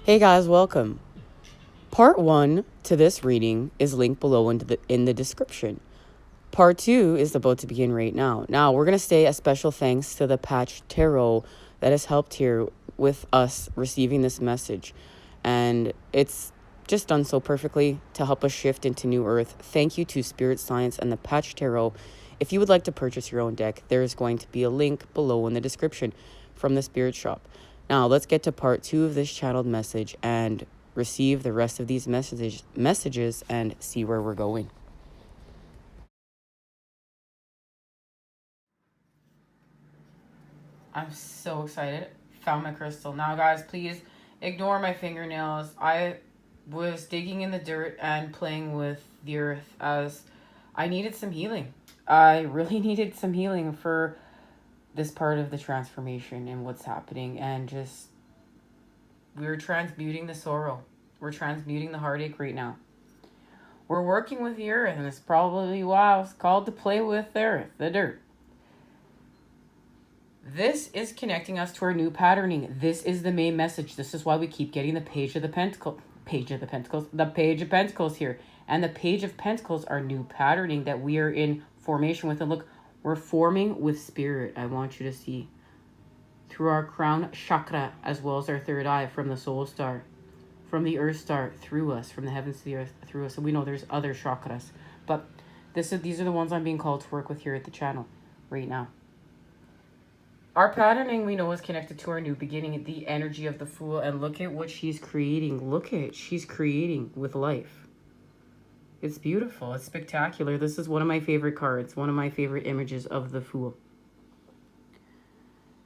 Hey guys, welcome. Part 1 to this reading is linked below in the description. Part 2 is about to begin right now. Now, we're going to say a special thanks to the Patch Tarot that has helped here with us receiving this message. And it's just done so perfectly to help us shift into New Earth. Thank you to Spirit Science and the Patch Tarot. If you would like to purchase your own deck, there is going to be a link below in the description from the Spirit Shop. Now, let's get to part 2 of this channeled message and receive the rest of these messages and see where we're going. I'm so excited. Found my crystal. Now, guys, please ignore my fingernails. I was digging in the dirt and playing with the earth as I needed some healing. I really needed some healing for this part of the transformation and what's happening, and just we're transmuting the sorrow. We're transmuting the heartache right now. We're working with the earth, and it's probably why I was called to play with the earth, the dirt. This is connecting us to our new patterning. This is the main message. This is why we keep getting the Page of Pentacles here. And the Page of Pentacles are new patterning that we are in formation with. And look, we're forming with spirit. I want you to see through our crown chakra, as well as our third eye, from the soul star, from the earth star, through us, from the heavens to the earth, through us. And we know there's other chakras, but these are the ones I'm being called to work with here at the channel right now. Our patterning, we know, is connected to our new beginning, the energy of the Fool. And look at what she's creating. Look at it. She's creating with life. It's beautiful. It's spectacular. This is one of my favorite cards, one of my favorite images of the Fool.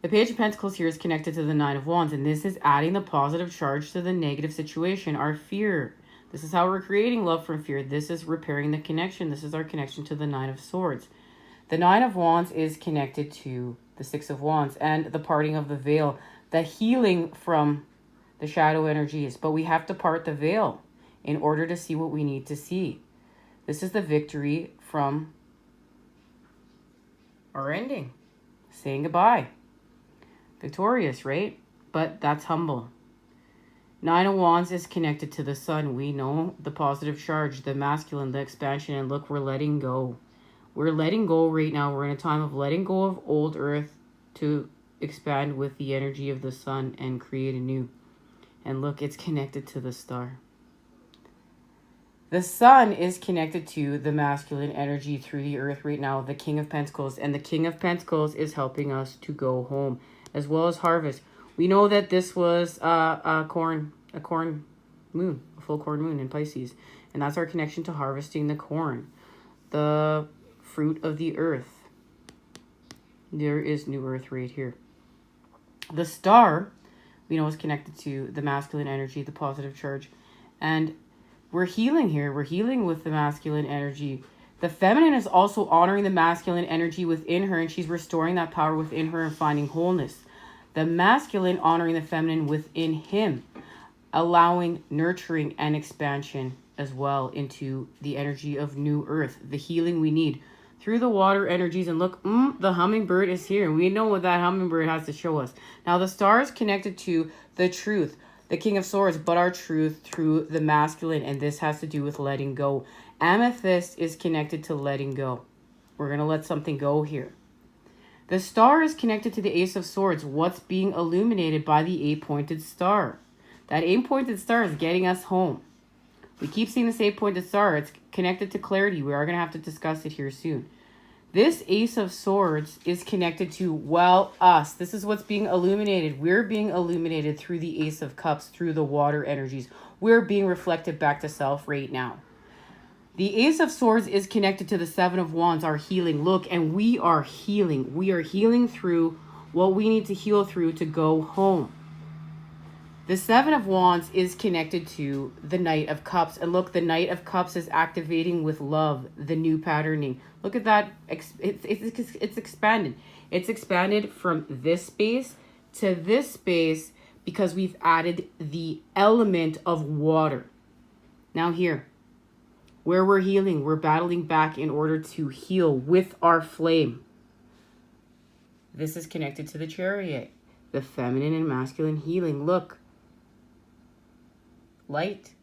The Page of Pentacles here is connected to the Nine of Wands, and this is adding the positive charge to the negative situation, our fear. This is how we're creating love from fear. This is repairing the connection. This is our connection to the Nine of Swords. The Nine of Wands is connected to the Six of Wands and the parting of the veil, the healing from the shadow energies. But we have to part the veil in order to see what we need to see. This is the victory from our ending, saying goodbye. Victorious, right? But that's humble. Nine of Wands is connected to the Sun. We know the positive charge, the masculine, the expansion. And look, we're letting go. We're letting go right now. We're in a time of letting go of old earth to expand with the energy of the Sun and create a new. And look, it's connected to the star. The Sun is connected to the masculine energy through the earth right now, the King of Pentacles. And the King of Pentacles is helping us to go home, as well as harvest. We know that this was a corn moon, a full corn moon in Pisces. And that's our connection to harvesting the corn, the fruit of the earth. There is new earth right here. The star, we know, is connected to the masculine energy, the positive charge. And we're healing here. We're healing with the masculine energy. The feminine is also honoring the masculine energy within her, and she's restoring that power within her and finding wholeness. The masculine honoring the feminine within him, allowing nurturing and expansion as well into the energy of new earth, the healing we need through the water energies. And look, the hummingbird is here. We know what that hummingbird has to show us. Now, the star is connected to the truth, the King of Swords, but our truth through the masculine. And this has to do with letting go. Amethyst is connected to letting go. We're going to let something go here. The star is connected to the Ace of Swords. What's being illuminated by the 8-pointed star? That 8-pointed star is getting us home. We keep seeing this 8-pointed star. It's connected to clarity. We are going to have to discuss it here soon. This Ace of Swords is connected to, well, us. This is what's being illuminated. We're being illuminated through the Ace of Cups, through the water energies. We're being reflected back to self right now. The Ace of Swords is connected to the Seven of Wands, our healing. Look, and we are healing. We are healing through what we need to heal through to go home. The Seven of Wands is connected to the Knight of Cups. And look, the Knight of Cups is activating with love, the new patterning. Look at that. It's expanded. It's expanded from this space to this space because we've added the element of water. Now here, where we're healing, we're battling back in order to heal with our flame. This is connected to the Chariot, the feminine and masculine healing. Look, light,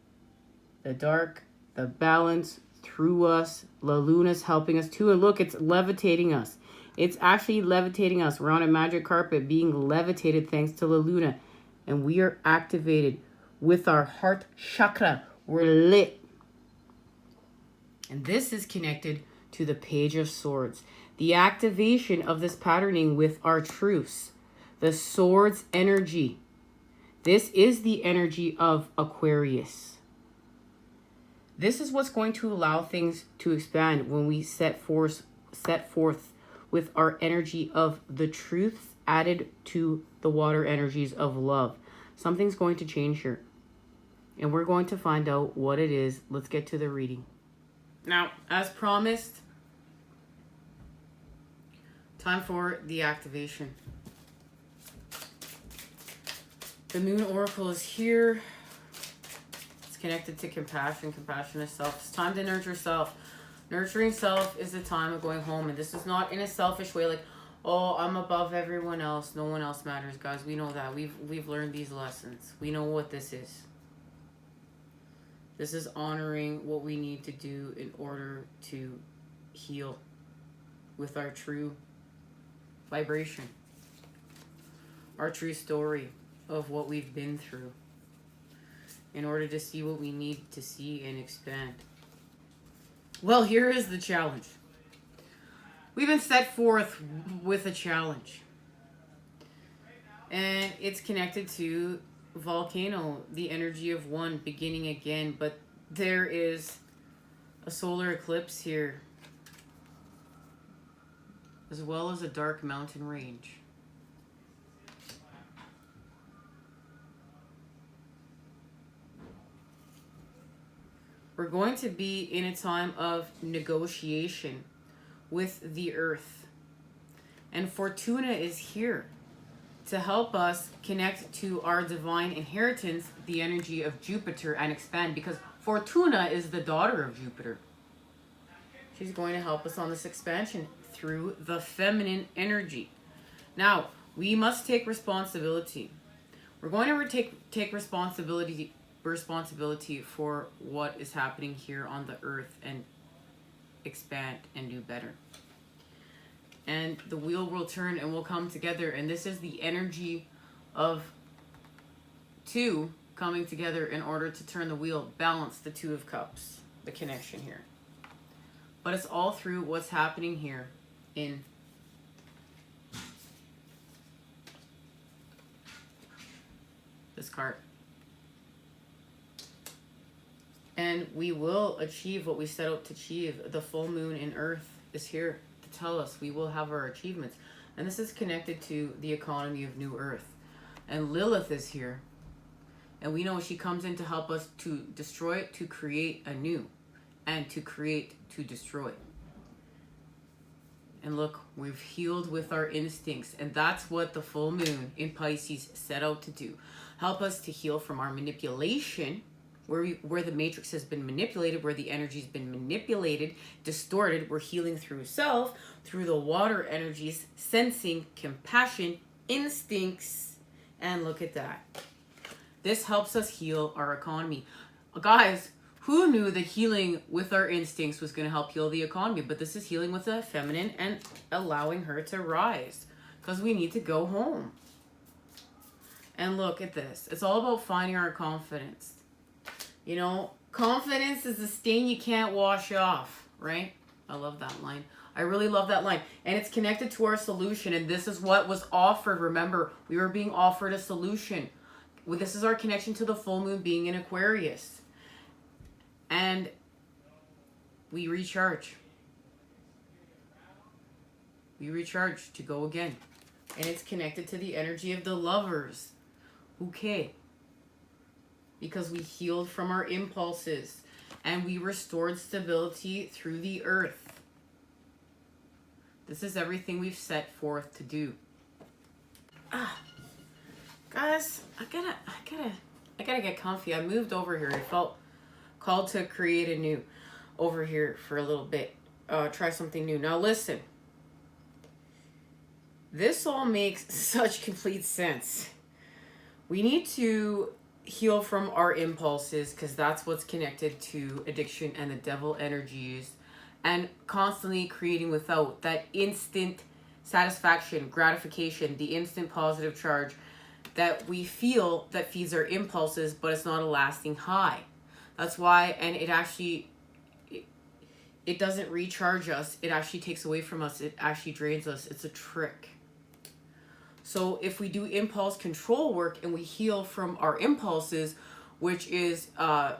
the dark, the balance through us. La Luna's helping us too. And look, it's levitating us. It's actually levitating us. We're on a magic carpet being levitated thanks to La Luna. And we are activated with our heart chakra. We're lit. And this is connected to the Page of Swords. The activation of this patterning with our truths. The Swords energy. This is the energy of Aquarius. This is what's going to allow things to expand when we set forth with our energy of the truths added to the water energies of love. Something's going to change here. And we're going to find out what it is. Let's get to the reading. Now, as promised, time for the activation. The Moon Oracle is here. It's connected to compassion. Compassion is self. It's time to nurture self. Nurturing self is the time of going home. And this is not in a selfish way like, oh, I'm above everyone else. No one else matters, guys. We know that. We've learned these lessons. We know what this is. This is honoring what we need to do in order to heal with our true vibration. Our true story of what we've been through in order to see what we need to see and expand. Well, here is the challenge. We've been set forth with a challenge. And it's connected to volcano, the energy of one beginning again, but there is a solar eclipse here, as well as a dark mountain range. We're going to be in a time of negotiation with the earth. And Fortuna is here to help us connect to our divine inheritance, the energy of Jupiter, and expand, because Fortuna is the daughter of Jupiter. She's going to help us on this expansion through the feminine energy. Now, we must take responsibility. We're going to take responsibility for what is happening here on the earth and expand and do better. And the wheel will turn and we'll come together. And this is the energy of two coming together in order to turn the wheel, balance the Two of Cups, the connection here. But it's all through what's happening here in this card. And we will achieve what we set out to achieve. The full moon in Earth is here to tell us we will have our achievements. And this is connected to the economy of New Earth. And Lilith is here. And we know she comes in to help us to destroy, to create anew. And to create, to destroy. And look, we've healed with our instincts. And that's what the full moon in Pisces set out to do. Help us to heal from our manipulation, where the matrix has been manipulated, where the energy's been manipulated, distorted. We're healing through self, through the water energies, sensing, compassion, instincts, and look at that. This helps us heal our economy. Guys, who knew that healing with our instincts was going to help heal the economy? But this is healing with the feminine and allowing her to rise, because we need to go home. And look at this. It's all about finding our confidence. You know, confidence is a stain you can't wash off, right? I love that line. I really love that line. And it's connected to our solution. And this is what was offered. Remember, we were being offered a solution. This is our connection to the full moon being in Aquarius. And we recharge. We recharge to go again. And it's connected to the energy of the Lovers. Okay. Because we healed from our impulses and we restored stability through the earth. This is everything we've set forth to do. Guys, I gotta get comfy. I moved over here. I felt called to create anew over here for a little bit. Try something new. Now listen. This all makes such complete sense. We need to heal from our impulses, because that's what's connected to addiction and the devil energies, and constantly creating without that instant satisfaction, gratification, the instant positive charge that we feel that feeds our impulses, but it's not a lasting high. That's why, and it doesn't recharge us. It actually takes away from us. It actually drains us. It's a trick. So if we do impulse control work and we heal from our impulses, which is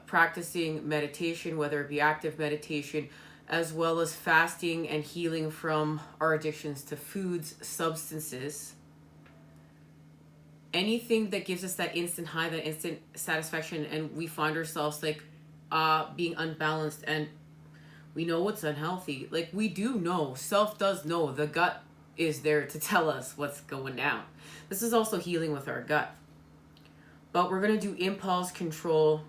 practicing meditation, whether it be active meditation, as well as fasting and healing from our addictions to foods, substances, anything that gives us that instant high, that instant satisfaction, and we find ourselves like being unbalanced, and we know what's unhealthy. Like, we do know, self does know, the gut is there to tell us what's going down. This is also healing with our gut. But we're going to do impulse control.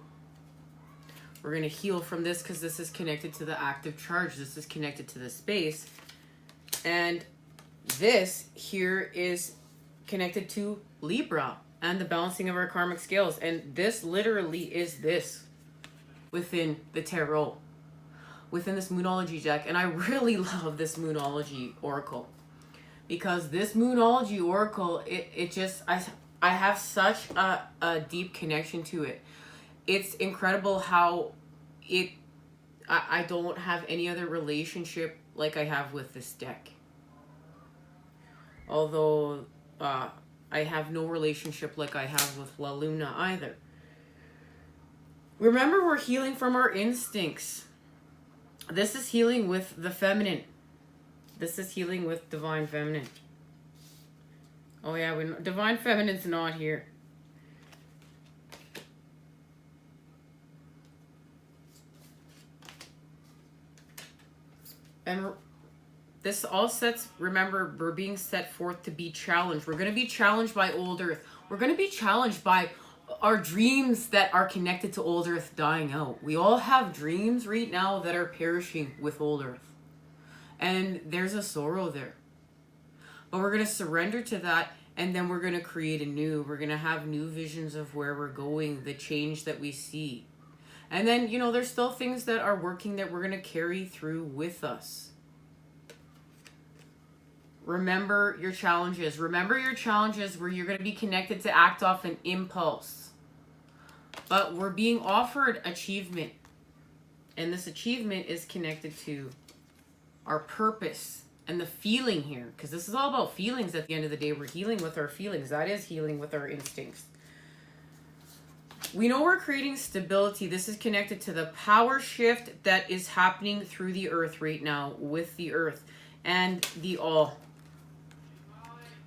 We're going to heal from this because this is connected to the active charge. This is connected to the space. And this here is connected to Libra and the balancing of our karmic scales. And this literally is this within the tarot, within this Moonology deck. And I really love this Moonology Oracle, because this Moonology Oracle, it just, I have such a deep connection to it. It's incredible how I don't have any other relationship like I have with this deck. Although I have no relationship like I have with La Luna either. Remember, we're healing from our instincts. This is healing with the feminine. This is healing with divine feminine. Oh yeah, divine feminine's not here. And this all sets, remember, we're being set forth to be challenged. We're going to be challenged by old earth. We're going to be challenged by our dreams that are connected to old earth dying out. We all have dreams right now that are perishing with old earth. And there's a sorrow there. But we're going to surrender to that, and then we're going to create a new. We're going to have new visions of where we're going, the change that we see. And then, you know, there's still things that are working that we're going to carry through with us. Remember your challenges. Remember your challenges where you're going to be connected to act off an impulse. But we're being offered achievement. And this achievement is connected to our purpose and the feeling here. Because this is all about feelings at the end of the day. We're healing with our feelings. That is healing with our instincts. We know we're creating stability. This is connected to the power shift that is happening through the earth right now with the earth and the all.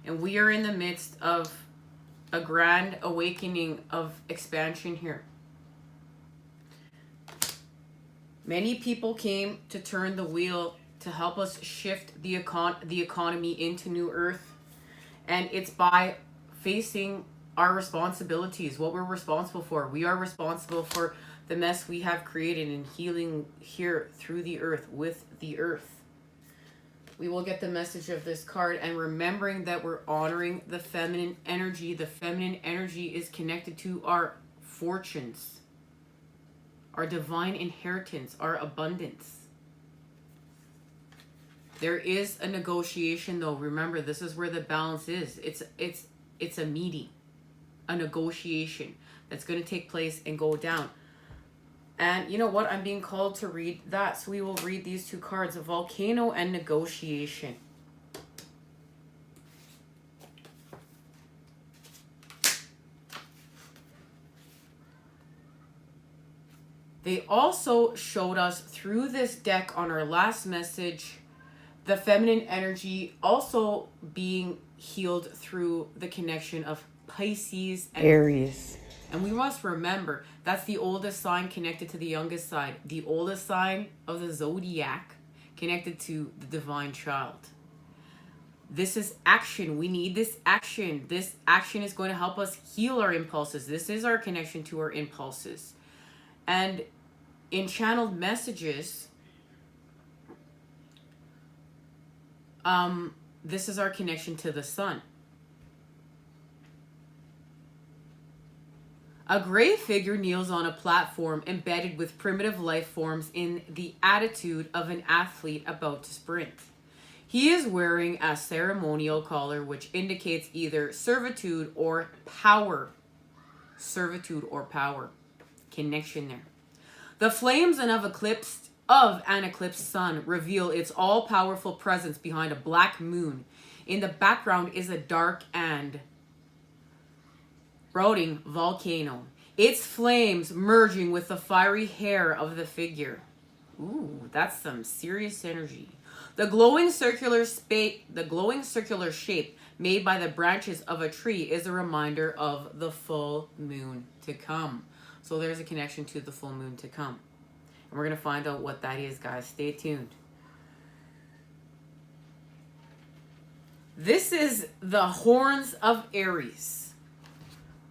And we are in the midst of a grand awakening of expansion here. Many people came to turn the wheel to help us shift the economy into New Earth. And it's by facing our responsibilities, what we're responsible for. We are responsible for the mess we have created and healing here through the earth, with the earth. We will get the message of this card, and remembering that we're honoring the feminine energy. The feminine energy is connected to our fortunes, our divine inheritance, our abundance. There is a negotiation though. Remember, this is where the balance is. It's a meeting, a negotiation that's going to take place and go down. And you know what? I'm being called to read that. So we will read these two cards, a volcano and negotiation. They also showed us through this deck on our last message, the feminine energy also being healed through the connection of Pisces and Aries. And we must remember, that's the oldest sign connected to the youngest sign. The oldest sign of the zodiac connected to the divine child. This is action. We need this action. This action is going to help us heal our impulses. This is our connection to our impulses. And in channeled messages, this is our connection to the sun. A gray figure kneels on a platform embedded with primitive life forms in the attitude of an athlete about to sprint. He is wearing a ceremonial collar which indicates either servitude or power. Servitude or power. Connection there. The flames of an eclipsed sun reveal its all-powerful presence behind a black moon. In the background is a dark and brooding volcano, its flames merging with the fiery hair of the figure. Ooh, that's some serious energy. The glowing circular shape made by the branches of a tree is a reminder of the full moon to come. So there's a connection to the full moon to come. And we're going to find out what that is, guys. Stay tuned. This is the horns of Aries,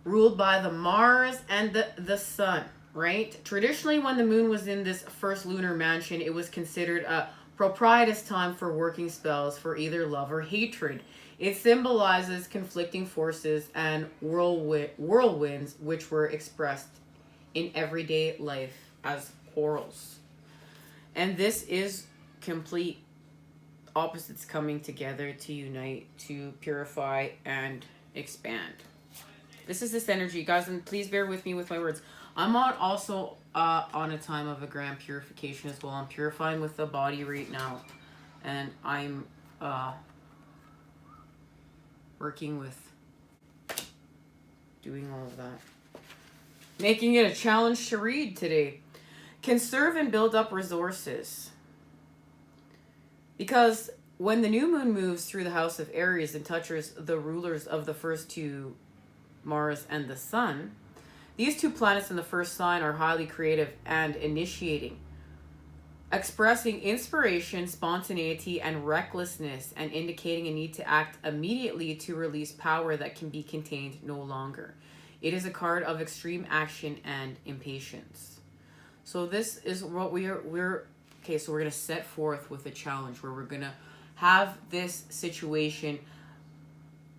ruled by the Mars and the Sun, right? Traditionally, when the moon was in this first lunar mansion, it was considered a propitious time for working spells for either love or hatred. It symbolizes conflicting forces and whirlwinds, which were expressed in everyday life as quarrels. And this is complete opposites coming together to unite, to purify and expand. This is this energy, guys, and please bear with me with my words. I'm also on a time of a grand purification as well. I'm purifying with the body right now, and I'm working with doing all of that, making it a challenge to read today. Conserve and build up resources, because when the new moon moves through the house of Aries and touches the rulers of the first two, Mars and the Sun, these two planets in the first sign are highly creative and initiating, expressing inspiration, spontaneity, and recklessness, and indicating a need to act immediately to release power that can be contained no longer. It is a card of extreme action and impatience. So this is what we're okay, so we're going to set forth with a challenge where we're going to have this situation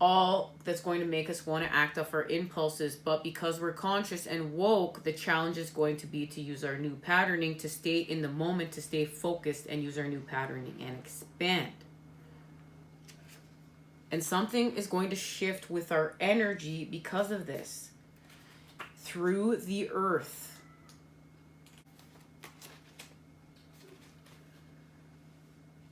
all that's going to make us want to act off our impulses, but because we're conscious and woke, the challenge is going to be to use our new patterning, to stay in the moment, to stay focused and use our new patterning and expand. And something is going to shift with our energy because of this. Through the earth.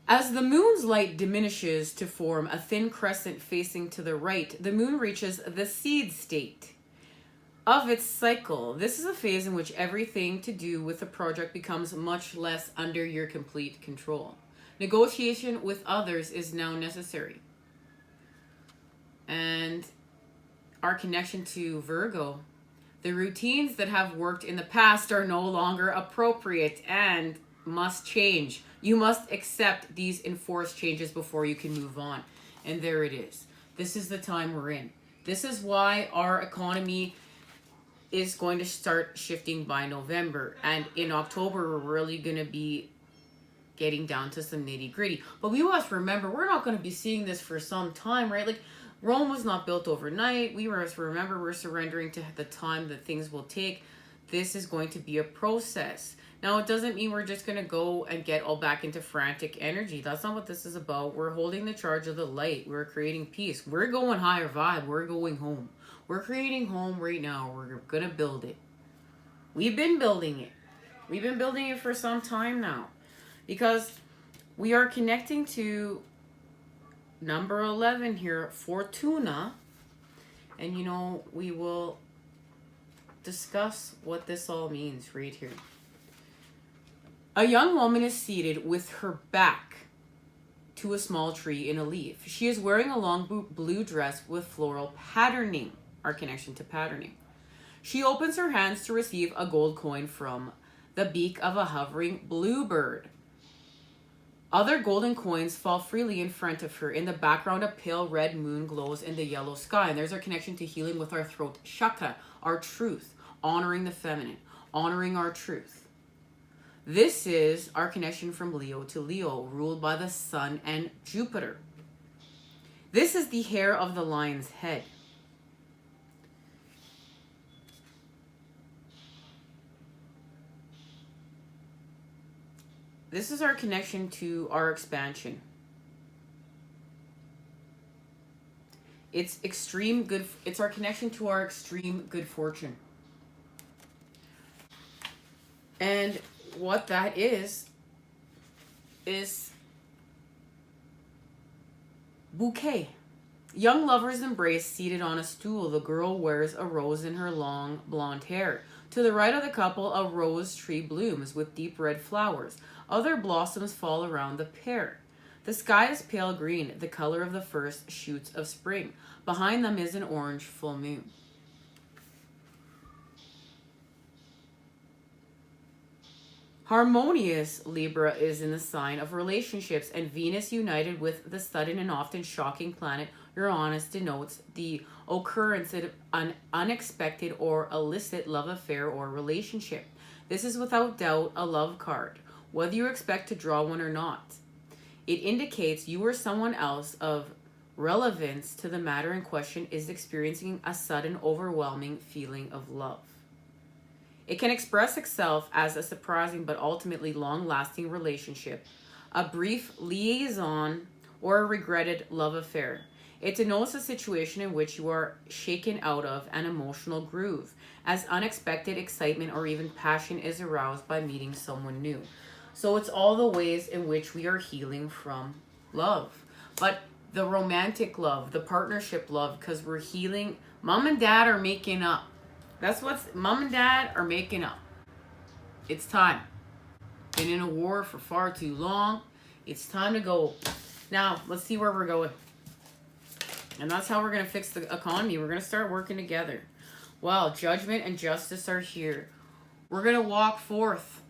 As the moon's light diminishes to form a thin crescent facing to the right, the moon reaches the seed state of its cycle. This is a phase in which everything to do with the project becomes much less under your complete control. Negotiation with others is now necessary. And our connection to Virgo, the routines that have worked in the past are no longer appropriate and must change. You must accept these enforced changes before you can move on. And there it is. This is the time we're in. This is why our economy is going to start shifting by November. And in October, we're really going to be getting down to some nitty gritty. But we must remember, we're not going to be seeing this for some time, right? Like, Rome was not built overnight. We must remember we're surrendering to the time that things will take. This is going to be a process. Now, it doesn't mean we're just going to go and get all back into frantic energy. That's not what this is about. We're holding the charge of the light. We're creating peace. We're going higher vibe. We're going home. We're creating home right now. We're going to build it. We've been building it. We've been building it for some time now. Because we are connecting to number 11 here, Fortuna. And, you know, we will discuss what this all means right here. A young woman is seated with her back to a small tree in a leaf. She is wearing a long blue dress with floral patterning, our connection to patterning. She opens her hands to receive a gold coin from the beak of a hovering bluebird. Other golden coins fall freely in front of her. In the background, a pale red moon glows in the yellow sky. And there's our connection to healing with our throat chakra, our truth, honoring the feminine, honoring our truth. This is our connection from Leo to Leo, ruled by the Sun and Jupiter. This is the hair of the lion's head. This is our connection to our expansion. It's extreme good. It's our connection to our extreme good fortune. And what that is bouquet. Young lovers embrace seated on a stool. The girl wears a rose in her long blonde hair. To the right of the couple, a rose tree blooms with deep red flowers. Other blossoms fall around the pair. The sky is pale green, the color of the first shoots of spring. Behind them is an orange full moon. Harmonious Libra is in the sign of relationships, and Venus united with the sudden and often shocking planet Uranus denotes the occurrence of an unexpected or illicit love affair or relationship. This is without doubt a love card, whether you expect to draw one or not. It indicates you or someone else of relevance to the matter in question is experiencing a sudden, overwhelming feeling of love. It can express itself as a surprising but ultimately long-lasting relationship, a brief liaison, or a regretted love affair. It denotes a situation in which you are shaken out of an emotional groove, as unexpected excitement or even passion is aroused by meeting someone new. So it's all the ways in which we are healing from love. But the romantic love, the partnership love, because we're healing. Mom and dad are making up. That's what's, mom and dad are making up. It's time. Been in a war for far too long. It's time to go. Now, let's see where we're going. And that's how we're going to fix the economy. We're going to start working together. Well, judgment and justice are here. We're going to walk forth.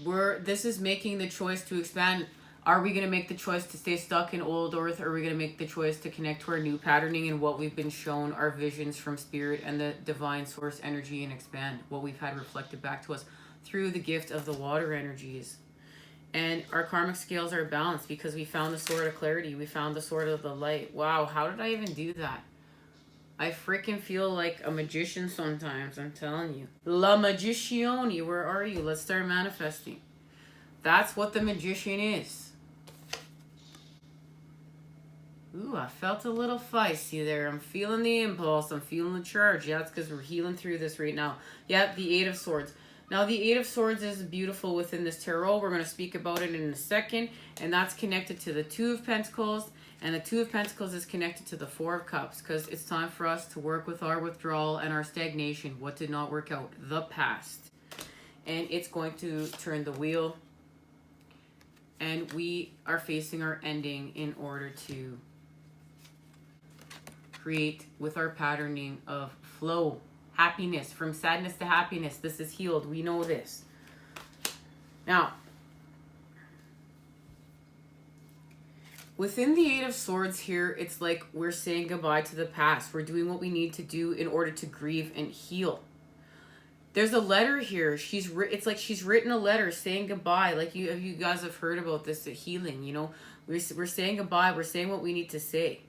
This is making the choice to expand. Are we going to make the choice to stay stuck in old earth, or are we going to make the choice to connect to our new patterning and what we've been shown, our visions from spirit and the divine source energy, and expand what we've had reflected back to us through the gift of the water energies? And our karmic scales are balanced because we found the sword of clarity. We found the sword of the light. Wow, how did I even do that? I freaking feel like a magician sometimes, I'm telling you. La Magicione, where are you? Let's start manifesting. That's what the magician is. Ooh, I felt a little feisty there. I'm feeling the impulse. I'm feeling the charge. Yeah, that's because we're healing through this right now. Yeah, the Eight of Swords. Now, the Eight of Swords is beautiful within this tarot. We're going to speak about it in a second. And that's connected to the Two of Pentacles. And the Two of Pentacles is connected to the Four of Cups. Because it's time for us to work with our withdrawal and our stagnation. What did not work out? The past. And it's going to turn the wheel. And we are facing our ending in order to create with our patterning of flow, happiness, from sadness to happiness. This is healed. We know this. Now, within the Eight of Swords here, it's like we're saying goodbye to the past. We're doing what we need to do in order to grieve and heal. There's a letter here. It's like she's written a letter saying goodbye. Like you guys have heard about this healing. You know, we're saying goodbye. We're saying what we need to say.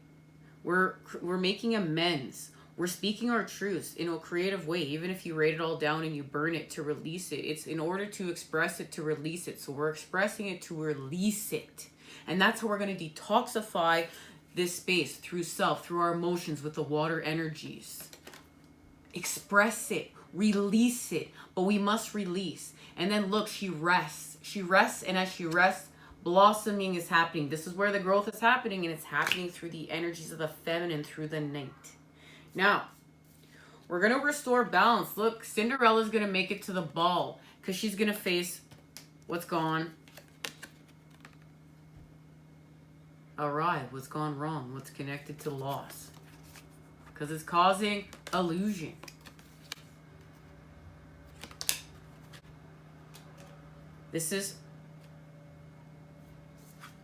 We're making amends. We're speaking our truths in a creative way. Even if you write it all down and you burn it to release it, it's in order to express it, to release it. So we're expressing it to release it. And that's how we're going to detoxify this space through self, through our emotions with the water energies. Express it, release it, but we must release. And then look, she rests. She rests, and as she rests, blossoming is happening. This is where the growth is happening, and it's happening through the energies of the feminine, through the night. Now, we're going to restore balance. Look, Cinderella's going to make it to the ball because she's going to face what's gone awry, what's gone wrong, what's connected to loss, because it's causing illusion. This is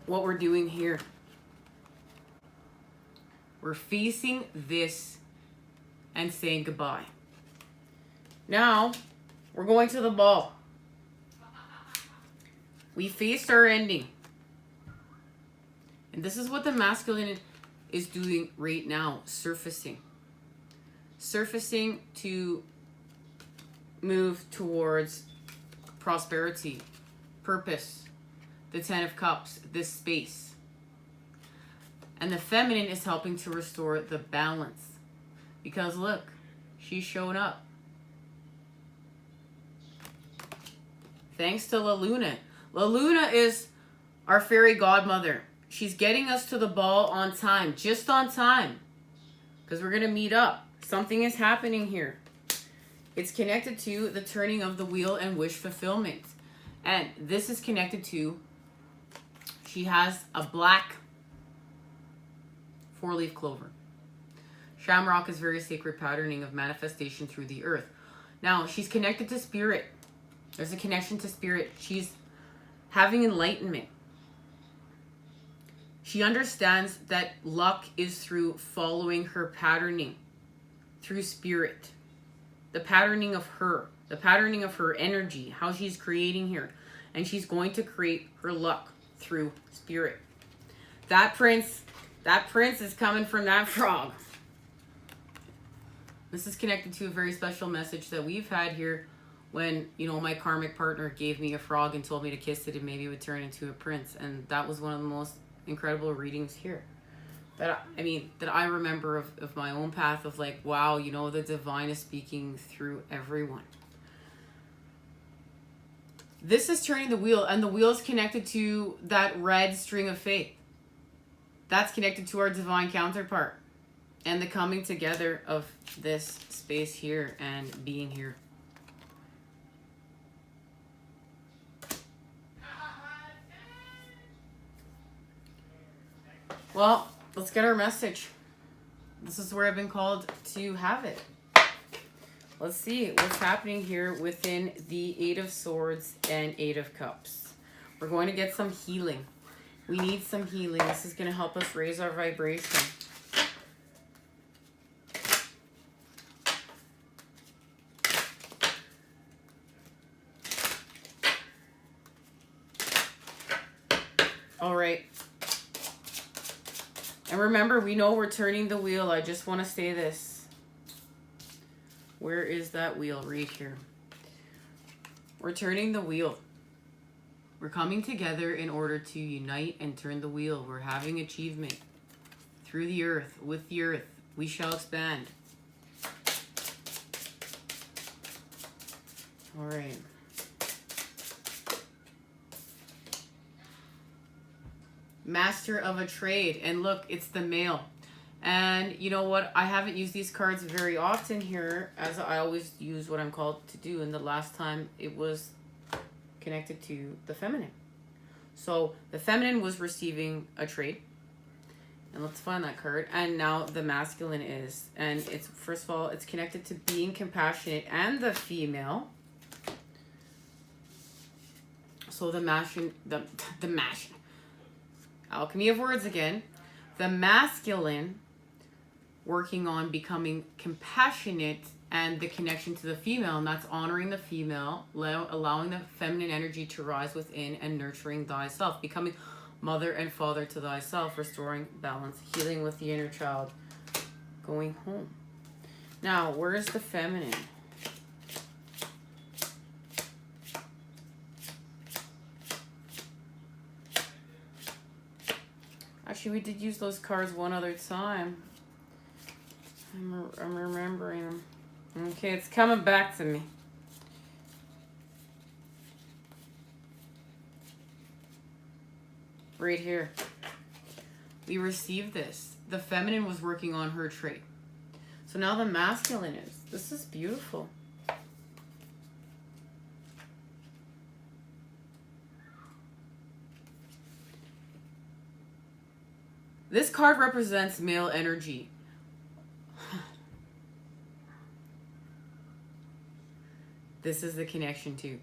what we're doing here. We're facing this and saying goodbye. Now, we're going to the ball. We faced our ending. And this is what the masculine is doing right now, surfacing. Surfacing to move towards prosperity, purpose, the 10 of Cups, this space. And the feminine is helping to restore the balance. Because look, she's showing up. Thanks to La Luna. La Luna is our fairy godmother. She's getting us to the ball on time, just on time. Because we're going to meet up. Something is happening here. It's connected to the turning of the wheel and wish fulfillment. And this is connected to, she has a black 4-leaf clover. Shamrock is very sacred patterning of manifestation through the earth. Now, she's connected to spirit. There's a connection to spirit. She's having enlightenment. She understands that luck is through following her patterning, through spirit. The patterning of her energy, how she's creating here. And she's going to create her luck through spirit. That prince is coming from that frog. This is connected to a very special message that we've had here when, you know, my karmic partner gave me a frog and told me to kiss it and maybe it would turn into a prince. And that was one of the most incredible readings here. That I remember of my own path of like, wow, you know, the divine is speaking through everyone. This is turning the wheel, and the wheel is connected to that red string of faith. That's connected to our divine counterpart and the coming together of this space here and being here. Well, let's get our message. This is where I've been called to have it. Let's see what's happening here within the 8 of Swords and 8 of Cups. We're going to get some healing. We need some healing. This is going to help us raise our vibration. All right. And remember, we know we're turning the wheel. I just want to say this. Where is that wheel? Right here. We're turning the wheel. We're coming together in order to unite and turn the wheel. We're having achievement through the earth. With the earth, we shall expand. All right. Master of a trade. And look, it's the male. And you know what? I haven't used these cards very often here, as I always use what I'm called to do. And the last time it was connected to the feminine. So the feminine was receiving a trade. And let's find that card. And now the masculine is. And it's, first of all, it's connected to being compassionate and the female. So the alchemy of words again. The masculine working on becoming compassionate and the connection to the female, and that's honoring the female, allowing the feminine energy to rise within and nurturing thyself, becoming mother and father to thyself, restoring balance, healing with the inner child, going home. Now, where's the feminine? Actually, we did use those cards one other time. I'm remembering them. Okay, it's coming back to me. Right here. We received this. The feminine was working on her trait. So now the masculine is. This is beautiful. This card represents male energy. This is the connection too.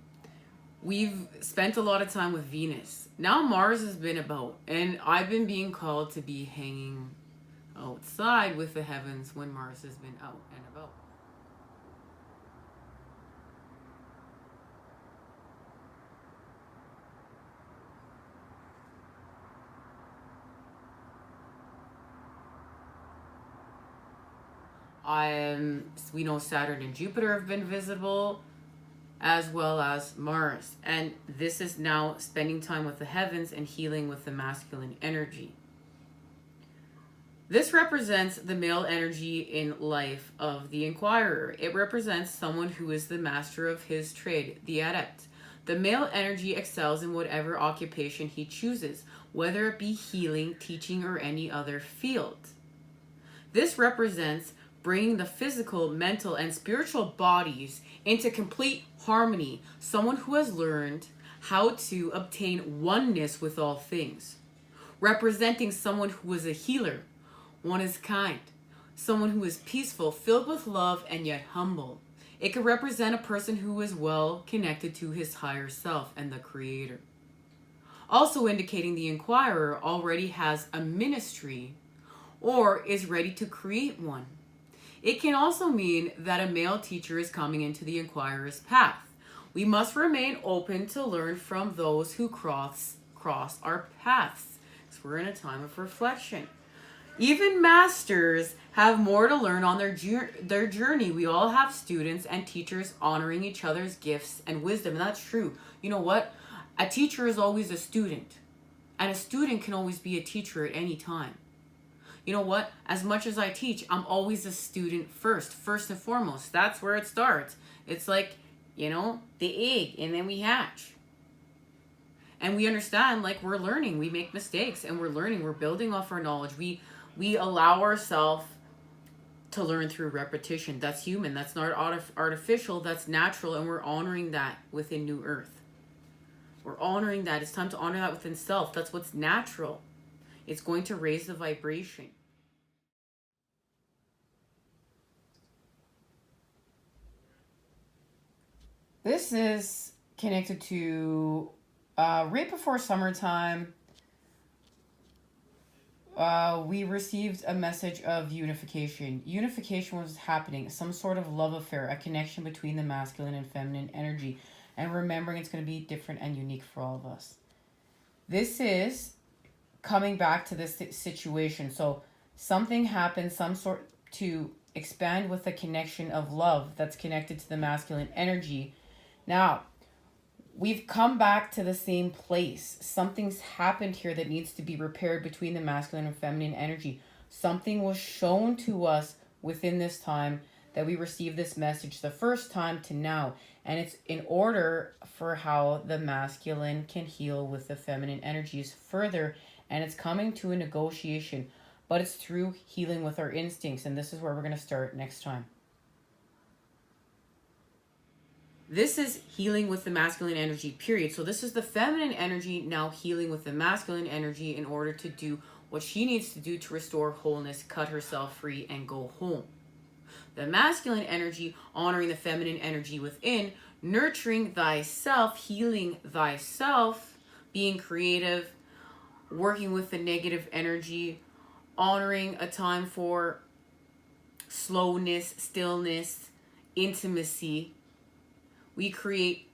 We've spent a lot of time with Venus. Now Mars has been about, and I've been being called to be hanging outside with the heavens when Mars has been out and about. We know Saturn and Jupiter have been visible. as well as Mars. And this is now spending time with the heavens and healing with the masculine energy. This represents the male energy in life of the inquirer. It represents someone who is the master of his trade, the adept. The male energy excels in whatever occupation he chooses, whether it be healing, teaching, or any other field. This represents bringing the physical, mental, and spiritual bodies into complete harmony, someone who has learned how to obtain oneness with all things. Representing someone who is a healer, one is kind, someone who is peaceful, filled with love, and yet humble. It could represent a person who is well connected to his higher self and the creator. Also indicating the inquirer already has a ministry or is ready to create one. It can also mean that a male teacher is coming into the inquirer's path. We must remain open to learn from those who cross our paths. So we're in a time of reflection. Even masters have more to learn on their journey. We all have students and teachers honoring each other's gifts and wisdom. And that's true. You know what? A teacher is always a student. And a student can always be a teacher at any time. You know what? As much as I teach, I'm always a student first and foremost. That's where it starts. It's like, the egg, and then we hatch. And we understand, like, we're learning. We make mistakes, and we're learning. We're building off our knowledge. We allow ourselves to learn through repetition. That's human. That's not artificial. That's natural, and we're honoring that within New Earth. We're honoring that. It's time to honor that within self. That's what's natural. It's going to raise the vibration. This is connected to right before summertime. We received a message of unification. Unification was happening, some sort of love affair, a connection between the masculine and feminine energy, and remembering it's going to be different and unique for all of us. This is coming back to this situation. So something happened, some sort to expand with a connection of love that's connected to the masculine energy. Now, we've come back to the same place. Something's happened here that needs to be repaired between the masculine and feminine energy. Something was shown to us within this time that we received this message the first time to now. And it's in order for how the masculine can heal with the feminine energies further. And it's coming to a negotiation. But it's through healing with our instincts. And this is where we're going to start next time. This is healing with the masculine energy, period. So this is the feminine energy now healing with the masculine energy in order to do what she needs to do to restore wholeness, cut herself free, and go home. The masculine energy honoring the feminine energy within, nurturing thyself, healing thyself, being creative, working with the negative energy, honoring a time for slowness, stillness, intimacy. We create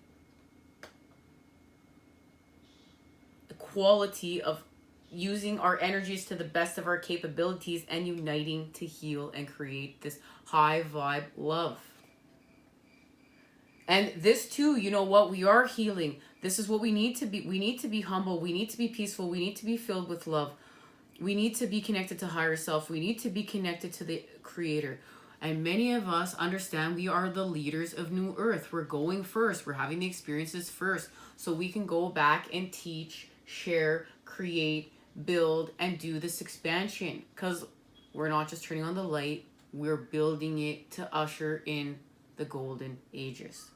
the quality of using our energies to the best of our capabilities and uniting to heal and create this high vibe love. And this too, you know what? We are healing. This is what we need to be. We need to be humble. We need to be peaceful. We need to be filled with love. We need to be connected to higher self. We need to be connected to the creator. And many of us understand we are the leaders of New Earth. We're going first. We're having the experiences first. So we can go back and teach, share, create, build, and do this expansion. Because we're not just turning on the light. We're building it to usher in the golden ages.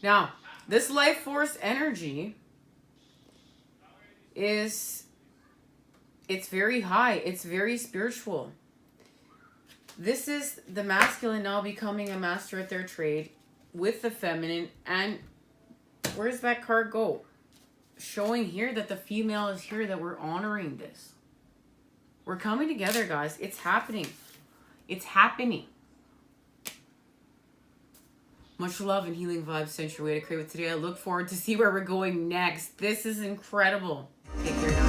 Now, this life force energy it's very high. It's very spiritual. This is the masculine now becoming a master at their trade with the feminine. And where's that card go? Showing here that the female is here, that we're honoring this. We're coming together, guys. It's happening. It's happening. Much love and healing vibes sent your way to create with today. I look forward to see where we're going next. This is incredible. Take care, guys.